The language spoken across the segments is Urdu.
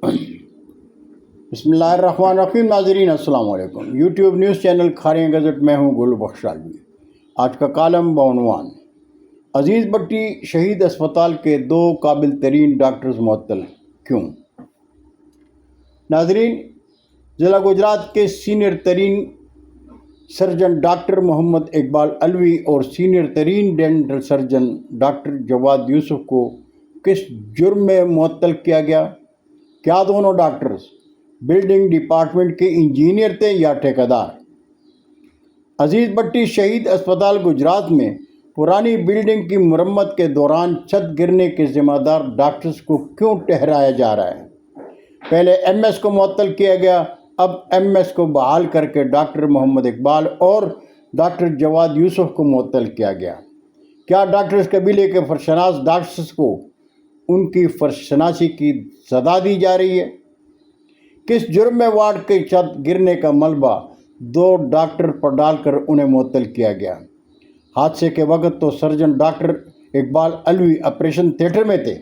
بسم اللہ الرحمن الرحیم. ناظرین السلام علیکم. YouTube news channel Kharian gazette میں ہوں گل بخش عالمی. آج کا کالم بعنوان عزیز بٹی شہید اسپتال کے 2 قابل ترین ڈاکٹرز معطل کیوں. ناظرین، ضلع گجرات کے سینئر ترین سرجن ڈاکٹر محمد اقبال علوی اور سینئر ترین ڈینٹل سرجن ڈاکٹر جواد یوسف کو کس جرم میں معطل کیا گیا؟ کیا دونوں ڈاکٹرز بلڈنگ ڈپارٹمنٹ کے انجینئر تھے یا ٹھیکیدار؟ عزیز بٹی شہید اسپتال گجرات میں پرانی بلڈنگ کی مرمت کے دوران چھت گرنے کے ذمہ دار ڈاکٹرز کو کیوں ٹھہرایا جا رہا ہے؟ پہلے ایم ایس کو معطل کیا گیا، اب ایم ایس کو بحال کر کے ڈاکٹر محمد اقبال اور ڈاکٹر جواد یوسف کو معطل کیا گیا. کیا ڈاکٹرز قبیلے کے فرشناس ڈاکٹرز کو ان کی فرشناسی کی سزا دی جا رہی ہے؟ کس جرم میں وارڈ کے چھت گرنے کا ملبہ 2 ڈاکٹر پر ڈال کر انہیں معطل کیا گیا؟ حادثے کے وقت تو surgeon doctor Iqbal Alvi operation theatre میں تھے.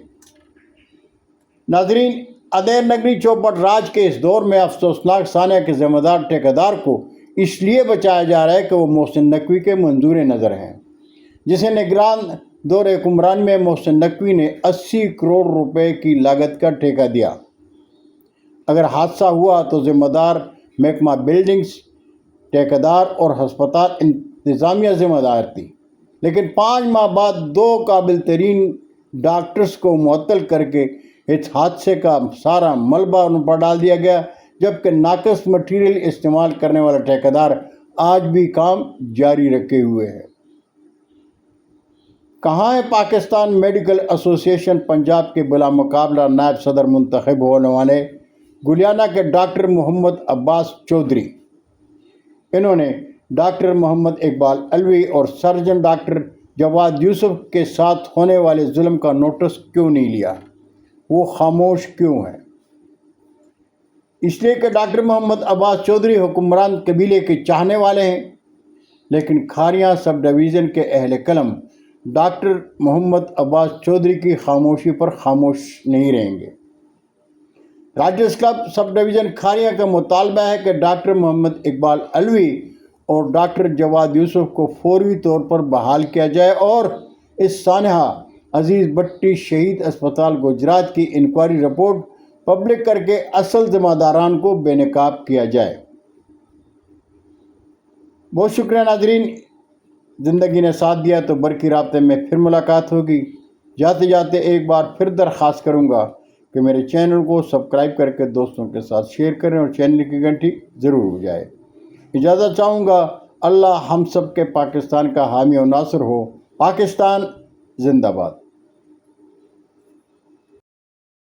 ناظرین، ادیر نگری چوپٹ راج کے اس دور میں افسوسناک سانحہ کے ذمہ دار ٹھیکیدار کو اس لیے بچایا جا رہا ہے کہ وہ محسن نقوی کے منظور نظر ہیں، جسے نگران دور حکمران میں محسن نقوی نے 80 کروڑ روپے کی لاگت کا ٹھیکہ دیا. اگر حادثہ ہوا تو ذمہ دار محکمہ بلڈنگز، ٹھیکیدار اور ہسپتال انتظامیہ ذمہ دار تھی، لیکن 5 ماہ بعد 2 قابل ترین ڈاکٹرز کو معطل کر کے اس حادثے کا سارا ملبہ ان پر ڈال دیا گیا، جبکہ ناقص مٹیریل استعمال کرنے والا ٹھیکیدار آج بھی کام جاری رکھے ہوئے ہے. کہاں ہے پاکستان میڈیکل ایسوسی ایشن پنجاب کے بلا مقابلہ نائب صدر منتخب ہونے والے گلیانہ کے ڈاکٹر محمد عباس چودھری؟ انہوں نے ڈاکٹر محمد اقبال علوی اور سرجن ڈاکٹر جواد یوسف کے ساتھ ہونے والے ظلم کا نوٹس کیوں نہیں لیا؟ وہ خاموش کیوں ہیں؟ اس لیے کہ ڈاکٹر محمد عباس چودھری حکمران قبیلے کے چاہنے والے ہیں، لیکن کھاریاں سب ڈویژن کے اہل قلم ڈاکٹر محمد عباس چودھری کی خاموشی پر خاموش نہیں رہیں گے. راجرز کلب سب ڈویژن کھاریاں کا مطالبہ ہے کہ ڈاکٹر محمد اقبال علوی اور ڈاکٹر جواد یوسف کو فوری طور پر بحال کیا جائے اور اس سانحہ عزیز بٹی شہید اسپتال گجرات کی انکوائری رپورٹ پبلک کر کے اصل ذمہ داران کو بے نقاب کیا جائے. بہت شکریہ ناظرین، زندگی نے ساتھ دیا تو برقی رابطے میں پھر ملاقات ہوگی. جاتے جاتے ایک بار پھر درخواست کروں گا کہ میرے چینل کو سبسکرائب کر کے دوستوں کے ساتھ شیئر کریں اور چینل کی گھنٹی ضرور بجائیں. اجازت چاہوں گا. اللہ ہم سب کے پاکستان کا حامی و ناصر ہو. پاکستان زندہ باد.